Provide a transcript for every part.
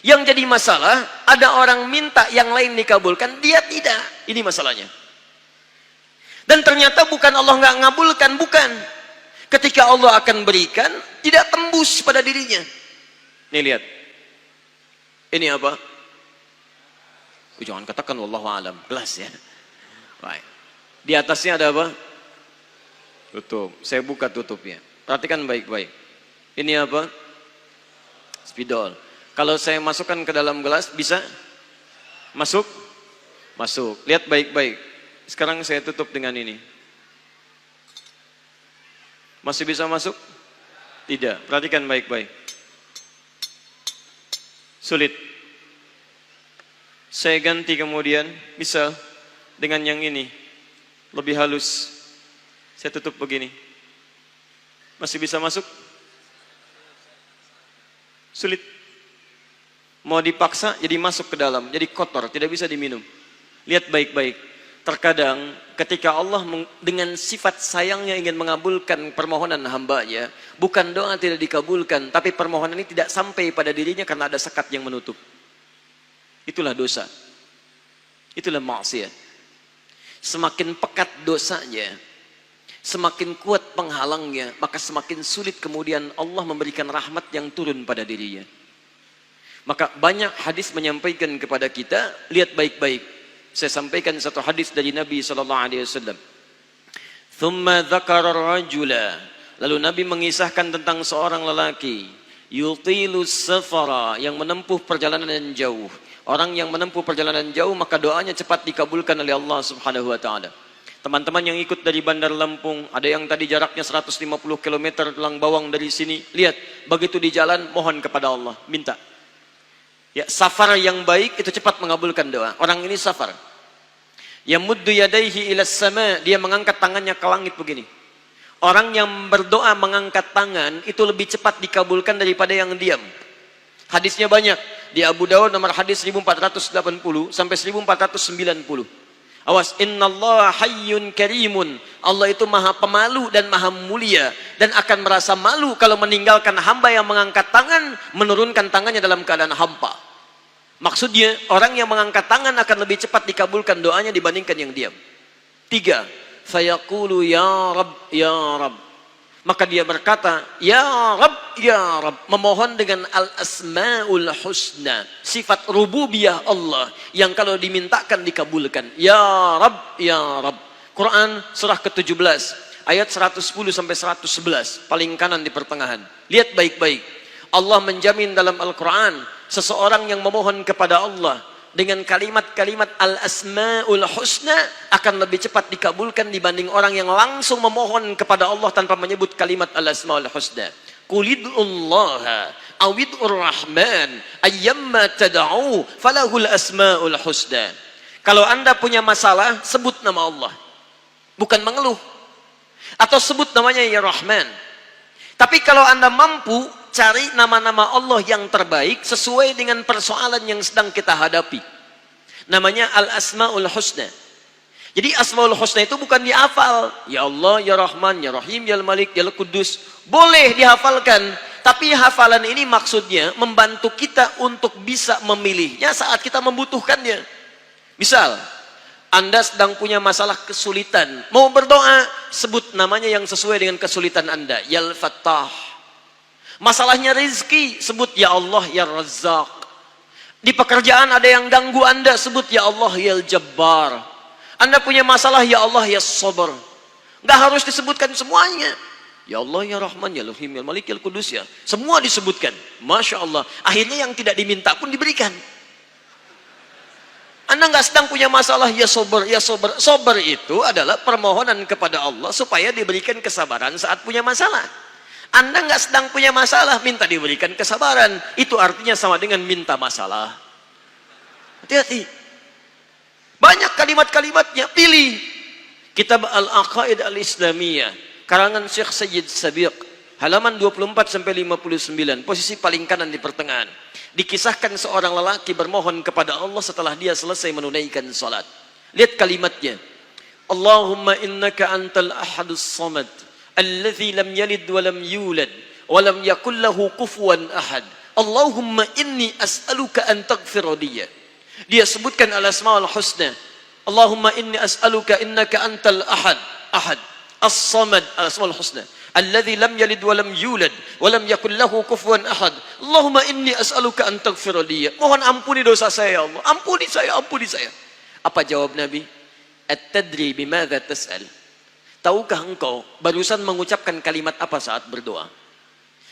Yang jadi masalah, ada orang minta yang lain dikabulkan, dia tidak. Ini masalahnya. Dan ternyata bukan Allah nggak ngabulkan, bukan. Ketika Allah akan berikan, tidak tembus pada dirinya. Nih lihat. Ini apa? Jangan katakan wallahu alam, gelas ya. Baik. Di atasnya ada apa? Tutup. Saya buka tutupnya. Perhatikan baik-baik. Ini apa? Spidol. Kalau saya masukkan ke dalam gelas, bisa? Masuk? Masuk. Lihat baik-baik. Sekarang saya tutup dengan ini. Masih bisa masuk? Tidak. Perhatikan baik-baik. Sulit. Saya ganti kemudian, bisa dengan yang ini. Lebih halus. Saya tutup begini. Masih bisa masuk? Sulit. Mau dipaksa jadi masuk ke dalam, jadi kotor, tidak bisa diminum. Lihat baik-baik. Terkadang ketika Allah dengan sifat sayangnya ingin mengabulkan permohonan hambanya, bukan doa tidak dikabulkan, tapi permohonan ini tidak sampai pada dirinya karena ada sekat yang menutup. Itulah dosa. Itulah maksiat. Semakin pekat dosanya, semakin kuat penghalangnya, maka semakin sulit kemudian Allah memberikan rahmat yang turun pada dirinya. Maka banyak hadis menyampaikan kepada kita, lihat baik-baik. Saya sampaikan satu hadis dari Nabi SAW. Thumma dzakara rajula. Lalu Nabi mengisahkan tentang seorang lelaki, yutilus safara, yang menempuh perjalanan jauh. Orang yang menempuh perjalanan jauh, maka doanya cepat dikabulkan oleh Allah Subhanahu wa taala. Teman-teman yang ikut dari Bandar Lampung, ada yang tadi jaraknya 150 km Tulang Bawang dari sini. Lihat, begitu di jalan mohon kepada Allah, minta. Ya, safar yang baik itu cepat mengabulkan doa. Orang ini safar. Yamuddu yadaihi ilas sama, dia mengangkat tangannya ke langit begini. Orang yang berdoa mengangkat tangan itu lebih cepat dikabulkan daripada yang diam. Hadisnya banyak. Di Abu Dawud nomor hadis 1480 sampai 1490. Awas, innallaha hayyun karimun. Allah itu maha pemalu dan maha mulia, dan akan merasa malu kalau meninggalkan hamba yang mengangkat tangan, menurunkan tangannya dalam keadaan hampa. Maksudnya, orang yang mengangkat tangan akan lebih cepat dikabulkan doanya dibandingkan yang diam. 3. Fayaqulu ya Rabb, ya Rabb. Maka dia berkata, ya Rabb, ya Rabb. Memohon dengan al-asma'ul husna. Sifat rububiyah Allah yang kalau dimintakan dikabulkan. Ya Rabb, ya Rabb. Quran surah ke-17 ayat 110 sampai 111, paling kanan di pertengahan. Lihat baik-baik. Allah menjamin dalam Al-Quran, seseorang yang memohon kepada Allah dengan kalimat-kalimat al-asma'ul husna akan lebih cepat dikabulkan dibanding orang yang langsung memohon kepada Allah tanpa menyebut kalimat al-asma'ul husna. Qulidullaha awidur rahman ayyamma tad'u falahul asma'ul husna. Kalau Anda punya masalah, sebut nama Allah, bukan mengeluh. Atau sebut namanya ya Rahman. Tapi kalau Anda mampu, cari nama-nama Allah yang terbaik sesuai dengan persoalan yang sedang kita hadapi. Namanya Al-Asma'ul Husna. Jadi Asma'ul Husna itu bukan dihafal. Ya Allah, Ya Rahman, Ya Rahim, Ya Malik, Ya Qudus. Boleh dihafalkan. Tapi hafalan ini maksudnya membantu kita untuk bisa memilihnya saat kita membutuhkannya. Misal, Anda sedang punya masalah kesulitan, mau berdoa, sebut namanya yang sesuai dengan kesulitan Anda. Ya Al-Fattah. Masalahnya rezeki, sebut ya Allah ya Razzaq. Di pekerjaan ada yang ganggu Anda, sebut ya Allah ya Jabbar. Anda punya masalah, ya Allah ya Sabar. Nggak harus disebutkan semuanya. Ya Allah ya Rahman ya Rahim ya Malik ya Qudus ya. Semua disebutkan. Masya Allah. Akhirnya yang tidak diminta pun diberikan. Anda nggak sedang punya masalah, ya Sabar ya Sabar. Sabar itu adalah permohonan kepada Allah supaya diberikan kesabaran saat punya masalah. Anda nggak sedang punya masalah, minta diberikan kesabaran. Itu artinya sama dengan minta masalah. Hati-hati. Banyak kalimat-kalimatnya, pilih. Kitab Al-Aqaid Al-Islamiyah, karangan Syekh Sayyid Sabiq, halaman 24 sampai 59, posisi paling kanan di pertengahan. Dikisahkan seorang lelaki bermohon kepada Allah setelah dia selesai menunaikan salat. Lihat kalimatnya. Allahumma innaka antal ahadus samad, alladzi lam yalid wa lam yulad wa lam yakul lahu kufuwan ahad. Allahumma inni as'aluka an taghfira liya. Dia sebutkan al-asmaul husna. Allahumma inni as'aluka innaka antal ahad, ahad, as-samad, al-asmaul husna. Alladzi lam yalid wa lam yulad wa lam yakul lahu kufuwan ahad. Allahumma inni as'aluka an taghfira liya. Mohon ampuni dosa saya ya Allah. Ampuni saya, ampuni saya. Apa jawab Nabi? At-tadri bimadza tas'al? Tahukah engkau barusan mengucapkan kalimat apa saat berdoa?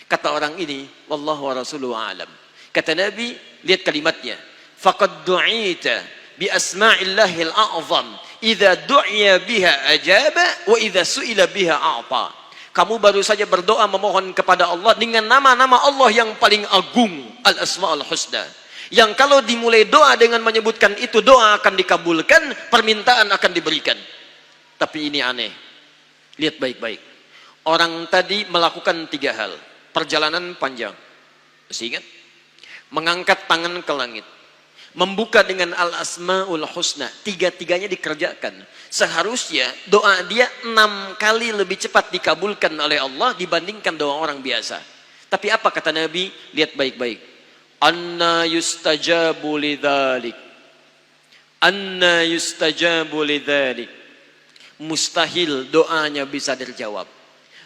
Kata orang ini, wallahu wa rasuluhu a'lam. Kata Nabi, lihat kalimatnya. Faqad du'ita bi asma'illahil a'zam. Idza du'iya biha ajaba wa idza su'ila biha a'ta. Kamu baru saja berdoa memohon kepada Allah dengan nama-nama Allah yang paling agung, al-asma'ul husna. Yang kalau dimulai doa dengan menyebutkan itu, doa akan dikabulkan, permintaan akan diberikan. Tapi ini aneh. Lihat baik-baik. Orang tadi melakukan 3 hal. Perjalanan panjang. Masih ingat? Mengangkat tangan ke langit. Membuka dengan al-asma'ul husna. 3-tiganya dikerjakan. Seharusnya doa dia 6 kali lebih cepat dikabulkan oleh Allah dibandingkan doa orang biasa. Tapi apa kata Nabi? Lihat baik-baik. Anna yustajabu lidzalik. Anna yustajabu lidzalik. Mustahil doanya bisa dijawab.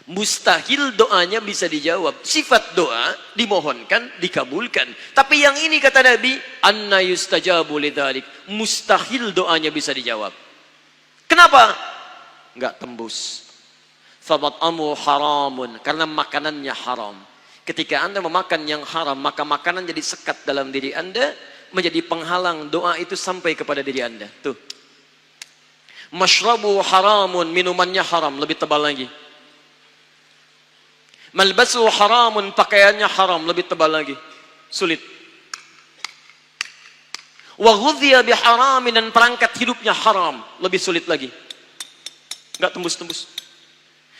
Mustahil doanya bisa dijawab. Sifat doa dimohonkan, dikabulkan. Tapi yang ini kata Nabi, anna yustajabu lidzalik. Mustahil doanya bisa dijawab. Kenapa? Enggak tembus. Famat'amu haramun, karena makanannya haram. Ketika Anda memakan yang haram, maka makanan jadi sekat dalam diri Anda, menjadi penghalang doa itu sampai kepada diri Anda. Tuh. Mashrabu haramun, minumannya haram, lebih tebal lagi. Malbasu haramun, pakaiannya haram, lebih tebal lagi. Sulit. Wa ghudhiya biharamin, dan perangkat hidupnya haram, lebih sulit lagi. Enggak tembus-tembus.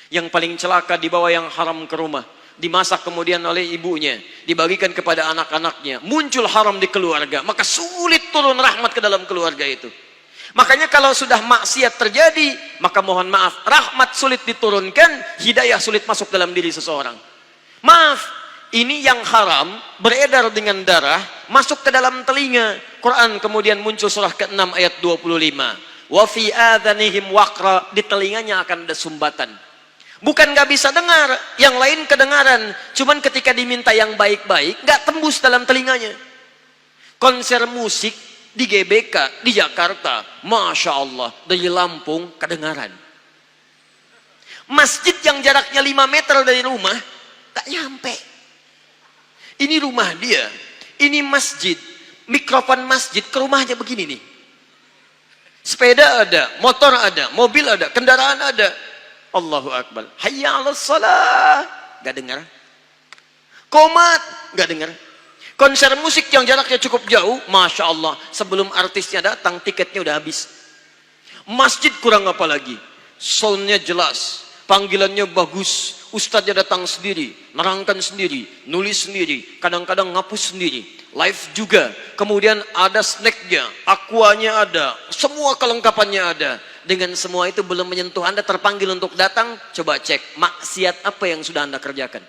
Yang paling celaka dibawa yang haram ke rumah, dimasak kemudian oleh ibunya, dibagikan kepada anak-anaknya, muncul haram di keluarga, maka sulit turun rahmat ke dalam keluarga itu. Makanya kalau sudah maksiat terjadi, maka mohon maaf, rahmat sulit diturunkan, hidayah sulit masuk dalam diri seseorang. Maaf, ini yang haram beredar dengan darah, masuk ke dalam telinga. Quran kemudian muncul surah ke-6 ayat 25. Wa fi adhanihim waqra, di telinganya akan ada sumbatan. Bukan nggak bisa dengar, yang lain kedengaran. Cuman ketika diminta yang baik-baik, nggak tembus dalam telinganya. Konser musik di GBK, di Jakarta, Masya Allah, dari Lampung kedengaran. Masjid yang jaraknya 5 meter dari rumah, tak nyampe. Ini rumah dia, ini masjid, mikrofon masjid ke rumahnya begini nih. Sepeda ada, motor ada, mobil ada, kendaraan ada. Allahu Akbar. Hayya 'alas shalah. Gak dengar. Qomat, gak dengar. Konser musik yang jaraknya cukup jauh, Masya Allah, sebelum artisnya datang, tiketnya udah habis. Masjid kurang apa lagi? Soundnya jelas, panggilannya bagus, ustadznya datang sendiri, nerangkan sendiri, nulis sendiri, kadang-kadang ngapus sendiri, live juga. Kemudian ada snacknya, aquanya ada, semua kelengkapannya ada. Dengan semua itu belum menyentuh Anda terpanggil untuk datang, coba cek, maksiat apa yang sudah Anda kerjakan?